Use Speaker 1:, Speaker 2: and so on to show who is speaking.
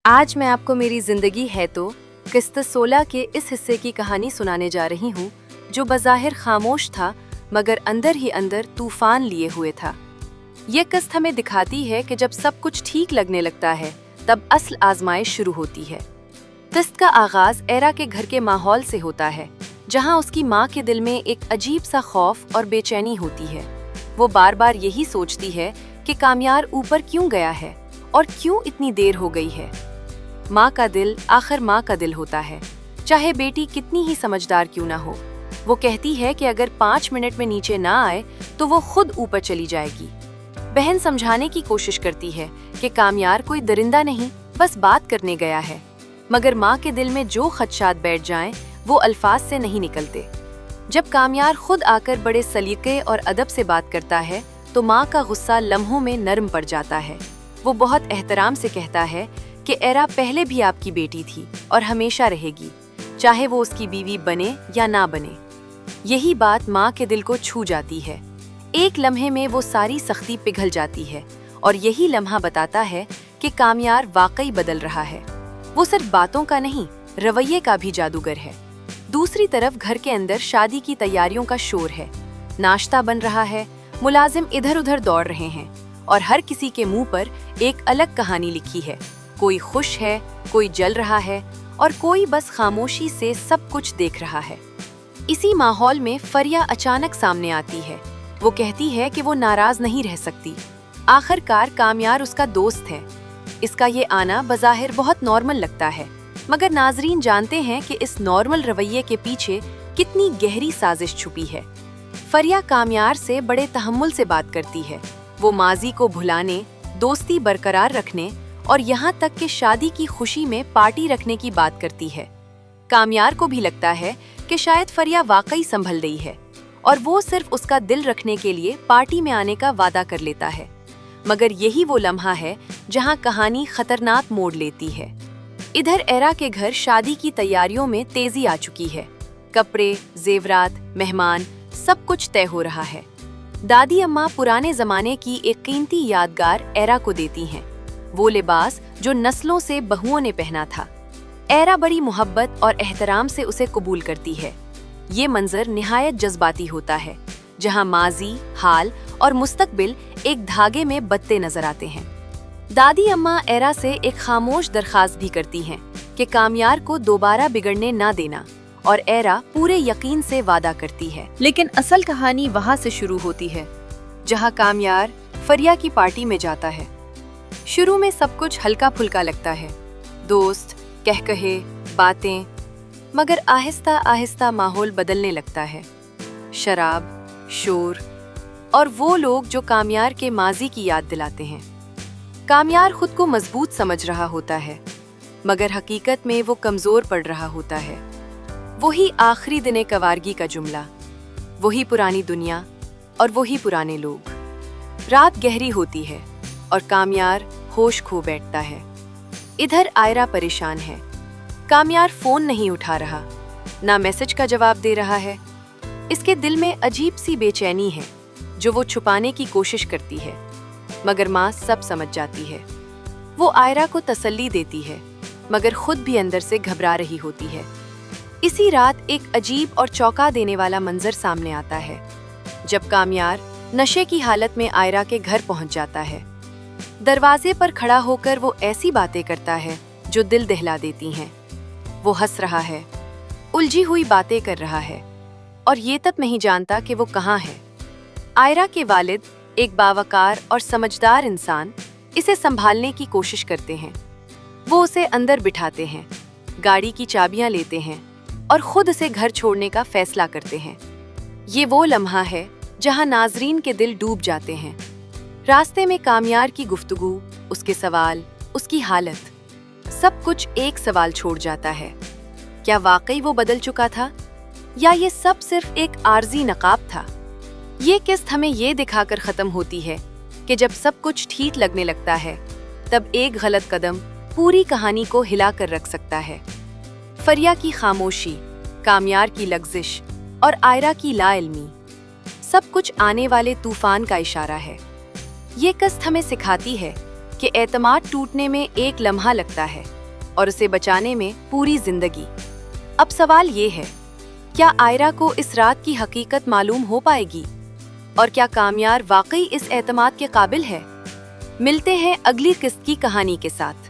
Speaker 1: आज मैं आपको मेरी जिंदगी है तो किस्त 16 के इस हिस्से की कहानी सुनाने जा रही हूँ, जो बज़ाहिर खामोश था मगर अंदर ही अंदर तूफान लिए हुए था। ये किस्त हमें दिखाती है कि जब सब कुछ ठीक लगने लगता है तब असल आजमाइश शुरू होती है। किस्त का आगाज एरा के घर के माहौल से होता है, जहाँ उसकी माँ के दिल में एक अजीब सा खौफ और बेचैनी होती है। वो बार बार यही सोचती है कि कामयार ऊपर क्यों गया है और क्यों इतनी देर हो गई है। माँ का दिल आखिर माँ का दिल होता है, चाहे बेटी कितनी ही समझदार क्यों ना हो। वो कहती है कि अगर 5 मिनट में नीचे ना आए तो वो खुद ऊपर चली जाएगी। बहन समझाने की कोशिश करती है कि कामयार कोई दरिंदा नहीं, बस बात करने गया है, मगर माँ के दिल में जो खदशात बैठ जाएं, वो अल्फाज से नहीं निकलते। जब कामयार खुद आकर बड़े सलीके और अदब से बात करता है तो माँ का गुस्सा लम्हों में नरम पड़ जाता है। वो बहुत एहतराम से कहता है कि एरा पहले भी आपकी बेटी थी और हमेशा रहेगी, चाहे वो उसकी बीवी बने या ना बने। यही बात माँ के दिल को छू जाती है। एक लम्हे में वो सारी सख्ती पिघल जाती है और यही लम्हा बताता है कि कामयार वाकई बदल रहा है। वो सिर्फ बातों का नहीं, रवैये का भी जादूगर है। दूसरी तरफ घर के अंदर शादी की तैयारियों का शोर है। नाश्ता बन रहा है, मुलाजिम इधर उधर दौड़ रहे हैं और हर किसी के मुंह पर एक अलग कहानी लिखी है। कोई खुश है, कोई जल रहा है और कोई बस खामोशी से सब कुछ देख रहा है। इसी माहौल में फरिया अचानक सामने आती है। वो कहती है कि वो नाराज नहीं रह सकती। आखिरकार कामयार उसका दोस्त है। इसका ये आना बज़ाहिर बहुत नॉर्मल लगता है, मगर नाजरीन जानते हैं कि इस नॉर्मल रवैये के पीछे कितनी गहरी साजिश छुपी है। फरिया कामयार से बड़े तहम्मुल से बात करती है। वो माजी को भुलाने, दोस्ती बरकरार रखने और यहाँ तक कि शादी की खुशी में पार्टी रखने की बात करती है। कामयार को भी लगता है कि शायद फरिया वाकई संभल गई है और वो सिर्फ उसका दिल रखने के लिए पार्टी में आने का वादा कर लेता है। मगर यही वो लम्हा है जहाँ कहानी खतरनाक मोड़ लेती है। इधर एरा के घर शादी की तैयारियों में तेजी आ चुकी है। कपड़े, जेवरात, मेहमान, सब कुछ तय हो रहा है। दादी अम्मा पुराने जमाने की एक कीमती यादगार एरा को देती हैं, वो लिबास जो नस्लों से बहुओं ने पहना था। एरा बड़ी मोहब्बत और एहतराम से उसे कबूल करती है। ये मंजर निहायत जज्बाती होता है, जहाँ माजी, हाल और मुस्तकबिल एक धागे में बत्ते नजर आते हैं। दादी अम्मा एरा से एक खामोश दरख्वास्त भी करती हैं कि कामयार को दोबारा बिगड़ने ना देना, और एरा पूरे यकीन से वादा करती है। लेकिन असल कहानी वहाँ से शुरू होती है, जहाँ कामयार फरिया की पार्टी में जाता है। शुरू में सब कुछ हल्का फुल्का लगता है, दोस्त, कहकहे, बातें, मगर आहिस्ता आहिस्ता माहौल बदलने लगता है। शराब, शोर और वो लोग जो कामयार के माजी की याद दिलाते हैं। कामयार खुद को मजबूत समझ रहा होता है, मगर हकीकत में वो कमजोर पड़ रहा होता है। वही आखिरी दिने कवारगी का जुमला, वही पुरानी दुनिया और वही पुराने लोग। रात गहरी होती है और कामयार होश खो बैठता है। इधर आयरा परेशान है। कामयार फोन नहीं उठा रहा, ना मैसेज का जवाब दे रहा है। इसके दिल में अजीब सी बेचैनी है जो वो छुपाने की कोशिश करती है, मगर माँ सब समझ जाती है। वो आयरा को तसल्ली देती है, मगर खुद भी अंदर से घबरा रही होती है। इसी रात एक अजीब और चौंका देने वाला मंजर सामने आता है, जब कामयार नशे की हालत में आयरा के घर पहुंच जाता है। दरवाजे पर खड़ा होकर वो ऐसी बातें करता है जो दिल दहला देती हैं। वो हंस रहा है, उलझी हुई बातें कर रहा है और ये तक नहीं जानता कि वो कहाँ है। आयरा के वालिद, एक बावकार और समझदार इंसान, इसे संभालने की कोशिश करते हैं। वो उसे अंदर बिठाते हैं, गाड़ी की चाबियां लेते हैं और खुद उसे घर छोड़ने का फैसला करते हैं। ये वो लम्हा है जहां नाजरीन के दिल डूब जाते हैं। रास्ते में कामयार की गुफ्तगू, उसके सवाल, उसकी हालत, सब कुछ एक सवाल छोड़ जाता है। क्या वाकई वो बदल चुका था या ये सब सिर्फ एक आर्जी नकाब था? ये किस्त हमें ये दिखाकर खत्म होती है कि जब सब कुछ ठीक लगने लगता है तब एक गलत कदम पूरी कहानी को हिला कर रख सकता है। फरिया की खामोशी, कामयार की लग्जिश और आयरा की लाइल्मी, सब कुछ आने वाले तूफान का इशारा है। ये किस्त हमें सिखाती है कि एतमाद टूटने में एक लम्हा लगता है, और उसे बचाने में पूरी जिंदगी। अब सवाल ये है, क्या आयरा को इस रात की हकीकत मालूम हो पाएगी? और क्या कामयार वाकई इस एतमाद के काबिल है? मिलते हैं अगली किस्त की कहानी के साथ।